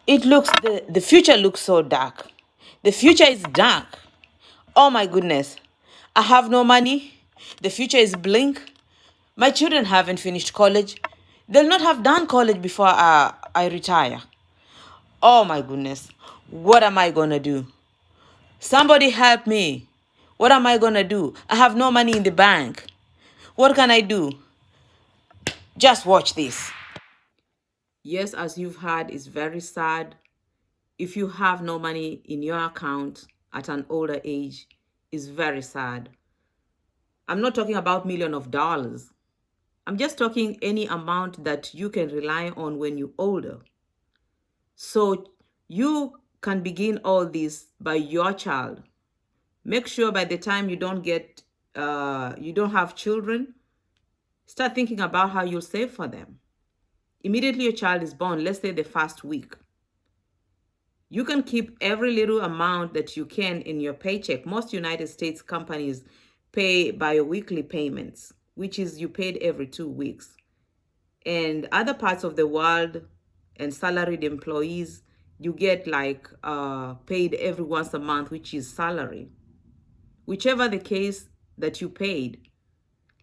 The future looks so dark. The future is dark. Oh my goodness. I have no money. The future is blink. My children haven't finished college. They'll not have done college before I retire. Oh my goodness. What am I gonna do? Somebody help me. What am I gonna do? I have no money in the bank. What can I do? Just watch this. Yes, as you've heard, it's very sad. If you have no money in your account at an older age, it's very sad. I'm not talking about millions of dollars. I'm just talking any amount that you can rely on when you're older. So you can begin all this by your child. Make sure by the time you don't have children, start thinking about how you'll save for them. Immediately your child is born, let's say the first week. You can keep every little amount that you can in your paycheck. Most United States companies pay bi-weekly payments, which is you paid every 2 weeks. And other parts of the world and salaried employees, you get like paid every once a month, which is salary. Whichever the case that you paid.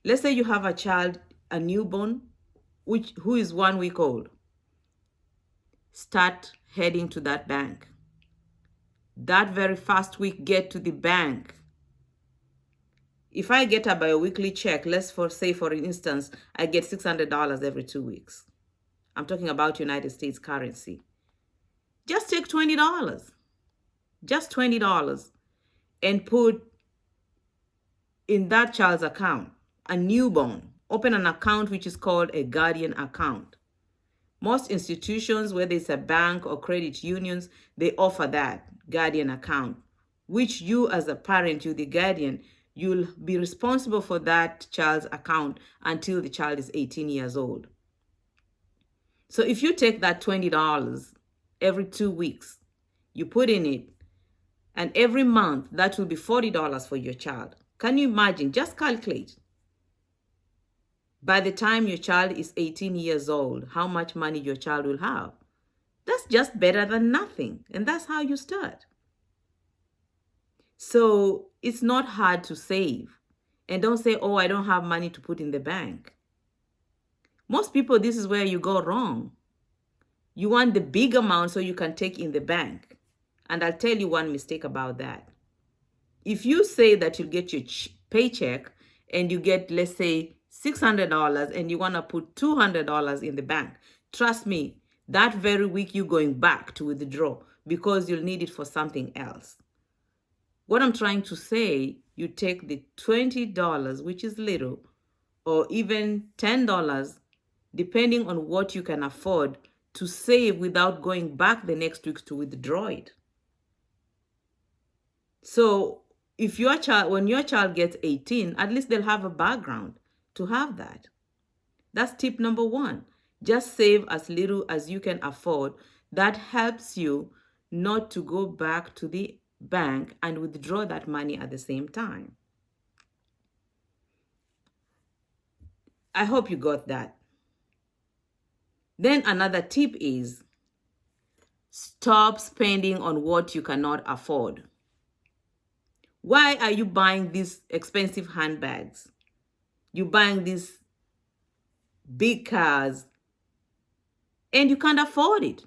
Let's say you have a child, a newborn, who is 1 week old. Start heading to that bank. That very first week, get to the bank. If I get a bi-weekly check, let's say for instance, I get $600 every 2 weeks. I'm talking about United States currency. Just take $20. Just $20 and put in that child's account, a newborn. Open an account which is called a guardian account. Most institutions, whether it's a bank or credit unions, they offer that guardian account, which you as a parent, you the guardian, you'll be responsible for that child's account until the child is 18 years old. So if you take that $20 every 2 weeks, you put in it, and every month that will be $40 for your child. Can you imagine? Just calculate. By the time your child is 18 years old, how much money your child will have. That's just better than nothing. And that's how you start. So it's not hard to save. And don't say, oh, I don't have money to put in the bank. Most people, this is where you go wrong. You want the big amount so you can take in the bank. And I'll tell you one mistake about that. If you say that you'll get your paycheck and you get, let's say, $600 and you want to put $200 in the bank, trust me, that very week you're going back to withdraw because you'll need it for something else. What I'm trying to say, you take the $20, which is little, or even $10, depending on what you can afford, to save without going back the next week to withdraw it. So if when your child gets 18, at least they'll have a background to have that. That's tip number one. Just save as little as you can afford. That helps you not to go back to the bank and withdraw that money at the same time. I hope you got that. Then another tip is stop spending on what you cannot afford. Why are you buying these expensive handbags? You're buying these big cars and you can't afford it.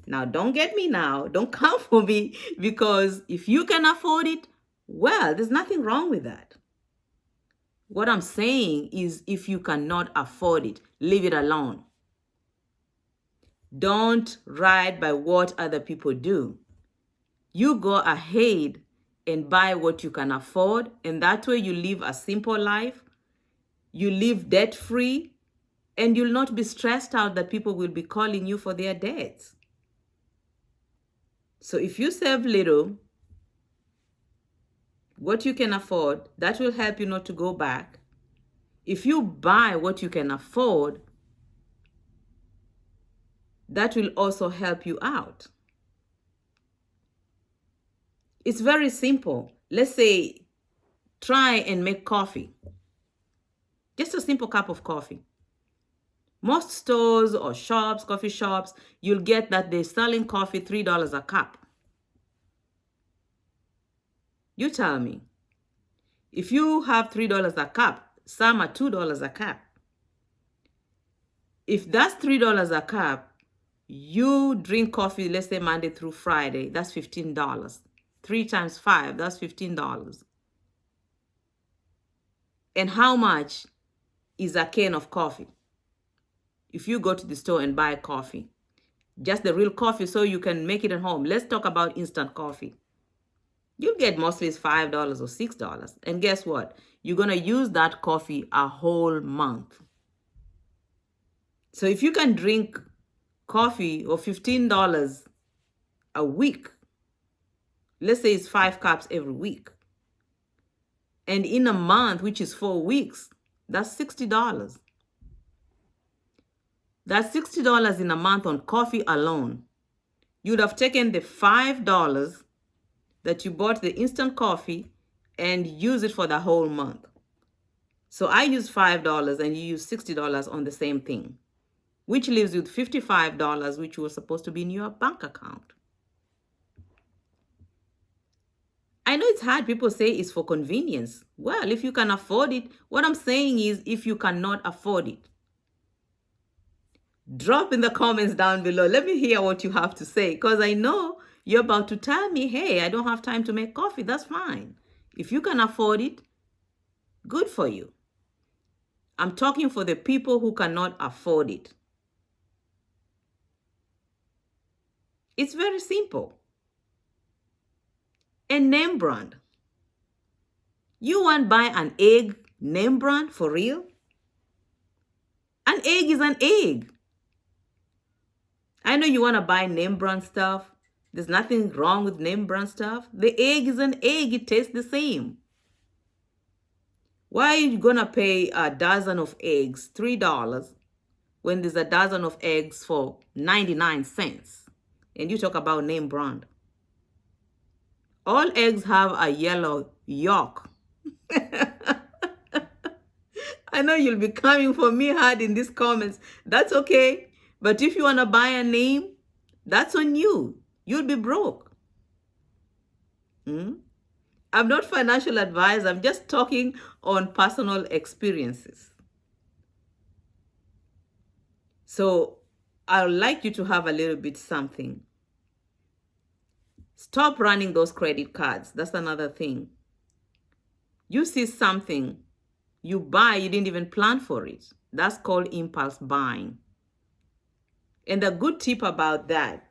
Now, don't get me now. Don't come for me, because if you can afford it, well, there's nothing wrong with that. What I'm saying is, if you cannot afford it, leave it alone. Don't ride by what other people do. You go ahead and buy what you can afford, and that way you live a simple life. You live debt-free, and you'll not be stressed out that people will be calling you for their debts. So if you save little, what you can afford, that will help you not to go back. If you buy what you can afford, that will also help you out. It's very simple. Let's say, try and make coffee. Just a simple cup of coffee. Most stores or shops, coffee shops, you'll get that they're selling coffee $3 a cup. You tell me, if you have $3 a cup, some are $2 a cup. If that's $3 a cup, you drink coffee, let's say Monday through Friday, that's $15. 3 times 5, that's $15. And how much is a can of coffee? If you go to the store and buy coffee, just the real coffee so you can make it at home. Let's talk about instant coffee. You'll get mostly it's $5 or $6. And guess what? You're going to use that coffee a whole month. So if you can drink coffee of $15 a week, let's say it's 5 cups every week, and in a month, which is 4 weeks, that's $60. That's $60 in a month on coffee alone. You'd have taken the $5 that you bought the instant coffee and use it for the whole month. So I use $5 and you use $60 on the same thing, which leaves you with $55, which was supposed to be in your bank account. I know it's hard. People say it's for convenience. Well, if you can afford it, what I'm saying is if you cannot afford it, drop in the comments down below. Let me hear what you have to say, because I know you're about to tell me, hey, I don't have time to make coffee. That's fine. If you can afford it, good for you. I'm talking for the people who cannot afford it. It's very simple. A name brand. You want to buy an egg name brand for real? An egg is an egg. I know you want to buy name brand stuff. There's nothing wrong with name brand stuff. The egg is an egg. It tastes the same. Why are you going to pay a dozen of eggs $3 when there's a dozen of eggs for 99 cents? And you talk about name brand. All eggs have a yellow yolk. I know you'll be coming for me hard in these comments. That's okay. But if you want to buy a name, that's on you. You'll be broke. I'm not financial advice. I'm just talking on personal experiences. So I would like you to have a little bit something. Stop running those credit cards. That's another thing. You see something, you buy, you didn't even plan for it. That's called impulse buying. And the good tip about that,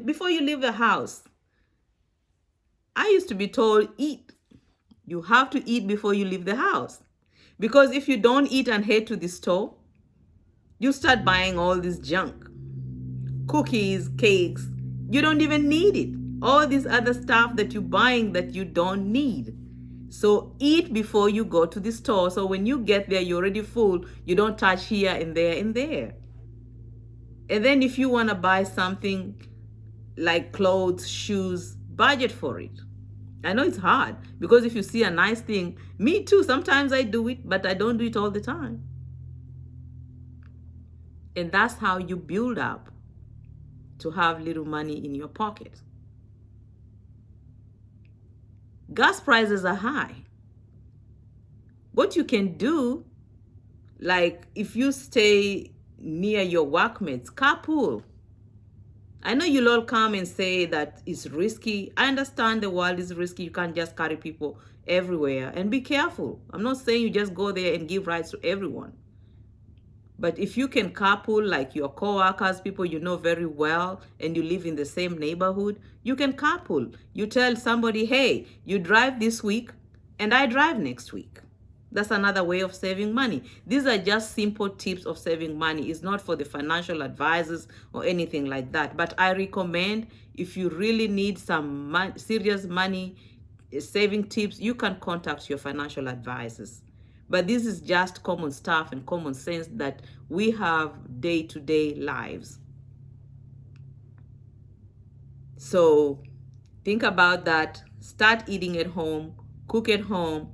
before you leave the house, I used to be told, eat. You have to eat before you leave the house. Because if you don't eat and head to the store, you start buying all this junk. Cookies, cakes, you don't even need it. All this other stuff that you're buying that you don't need. So eat before you go to the store. So when you get there, you're already full. You don't touch here and there and there. And then if you want to buy something like clothes, shoes, budget for it. I know it's hard because if you see a nice thing, me too, sometimes I do it, but I don't do it all the time. And that's how you build up to have little money in your pocket. Gas prices are high. What you can do, like if you stay near your workmates, carpool. I know you'll all come and say that it's risky. I understand the world is risky. You can't just carry people everywhere, and be careful. I'm not saying you just go there and give rides to everyone. But if you can carpool, like your coworkers, people you know very well, and you live in the same neighborhood, you can carpool. You tell somebody, hey, you drive this week and I drive next week. That's another way of saving money. These are just simple tips of saving money. It's not for the financial advisors or anything like that. But I recommend, if you really need some serious money saving tips, you can contact your financial advisors. But this is just common stuff and common sense that we have day-to-day lives. So think about that. Start eating at home, cook at home.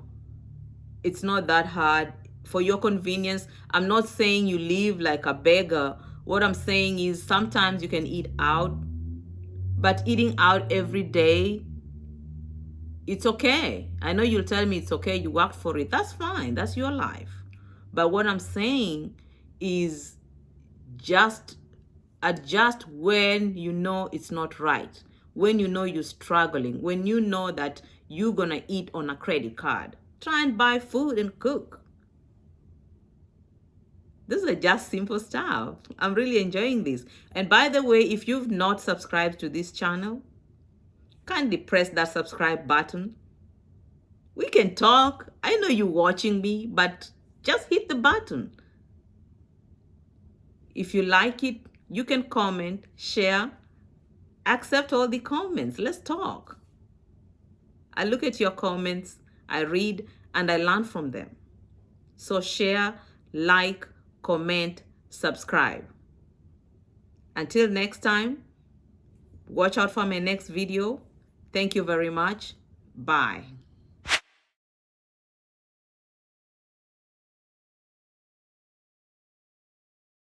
It's not that hard. for your convenience. I'm not saying you live like a beggar. What I'm saying is sometimes you can eat out, but eating out every day, it's okay. I know you'll tell me it's okay, you worked for it. That's fine. That's your life. But what I'm saying is just adjust when you know it's not right, when you know you're struggling, when you know that you're gonna eat on a credit card. Try and buy food and cook. This is just simple stuff. I'm really enjoying this. And by the way, if you've not subscribed to this channel, kindly press that subscribe button. We can talk. I know you're watching me, but just hit the button. If you like it, you can comment, share, accept all the comments. Let's talk. I look at your comments, I read, and I learn from them. So share, like, comment, subscribe. Until next time, watch out for my next video. Thank you very much. Bye.